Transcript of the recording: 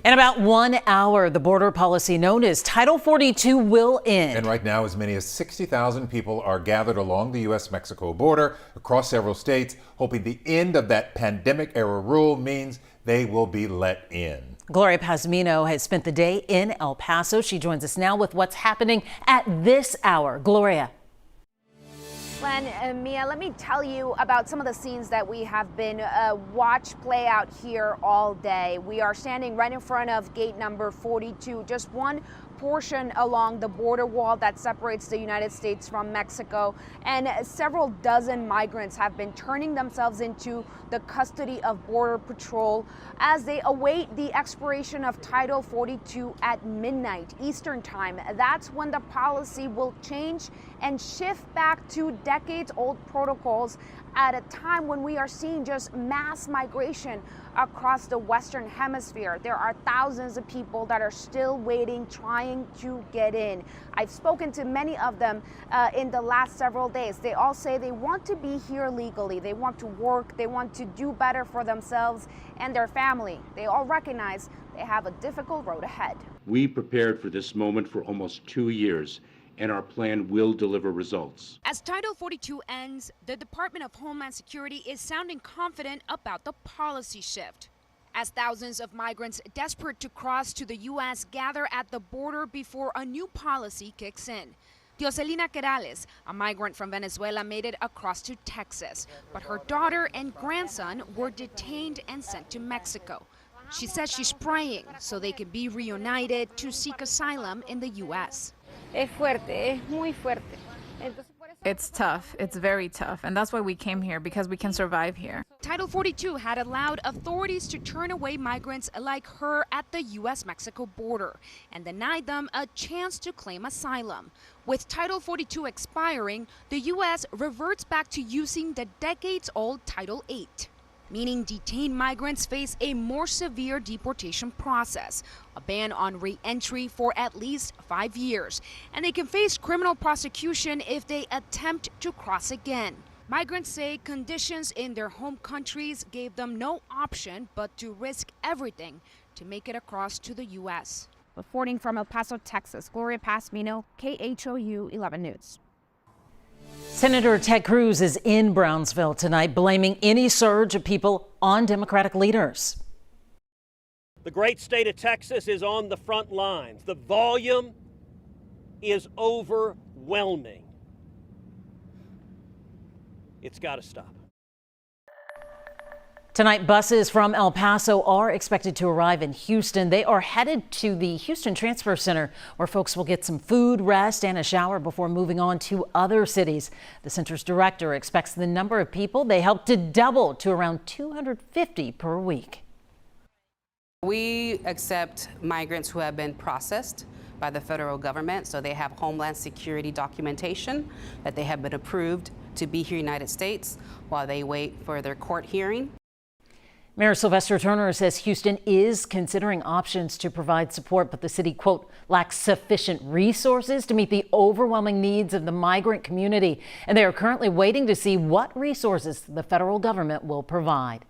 In about 1 hour, the border policy known as Title 42 will end. And right now, as many as 60,000 people are gathered along the U.S.-Mexico border across several states, hoping the end of that pandemic-era rule means they will be let in. Gloria Pazmino has spent the day in El Paso. She joins us now with what's happening at this hour. Gloria. Len and Mia, let me tell you about some of the scenes that we have been watched play out here all day. We are standing right in front of gate number 42, just one portion along the border wall that separates the United States from Mexico, and several dozen migrants have been turning themselves into the custody of Border Patrol as they await the expiration of Title 42 at midnight Eastern Time. That's when the policy will change and shift back to decades-old protocols at a time when we are seeing just mass migration across the Western Hemisphere. There are thousands of people that are still waiting, trying to get in. I've spoken to many of them in the last several days. They all say they want to be here legally. They want to work. They want to do better for themselves and their family. They all recognize they have a difficult road ahead. We prepared for this moment for almost 2 years, and our plan will deliver results. As Title 42 ends, the Department of Homeland Security is sounding confident about the policy shift. As thousands of migrants desperate to cross to the U.S. gather at the border before a new policy kicks in. Dioselina Querales, a migrant from Venezuela, made it across to Texas, but her daughter and grandson were detained and sent to Mexico. She says she's praying so they can be reunited to seek asylum in the U.S. Es fuerte, es muy fuerte. It's tough. It's very tough. And that's why we came here, because we can survive here. Title 42 had allowed authorities to turn away migrants like her at the U.S.-Mexico border and denied them a chance to claim asylum. With Title 42 expiring, the U.S. reverts back to using the decades-old Title 8. Meaning detained migrants face a more severe deportation process, a ban on re-entry for at least 5 years, and they can face criminal prosecution if they attempt to cross again. Migrants say conditions in their home countries gave them no option but to risk everything to make it across to the U.S. Reporting from El Paso, Texas, Gloria Pazmino, KHOU 11 News. Senator Ted Cruz is in Brownsville tonight, blaming any surge of people on Democratic leaders. The great state of Texas is on the front lines. The volume is overwhelming. It's got to stop. Tonight, buses from El Paso are expected to arrive in Houston. They are headed to the Houston Transfer Center, where folks will get some food, rest, and a shower before moving on to other cities. The center's director expects the number of people they help to double to around 250 per week. We accept migrants who have been processed by the federal government, so they have Homeland Security documentation that they have been approved to be here in the United States while they wait for their court hearing. Mayor Sylvester Turner says Houston is considering options to provide support, but the city, quote, lacks sufficient resources to meet the overwhelming needs of the migrant community. And they are currently waiting to see what resources the federal government will provide.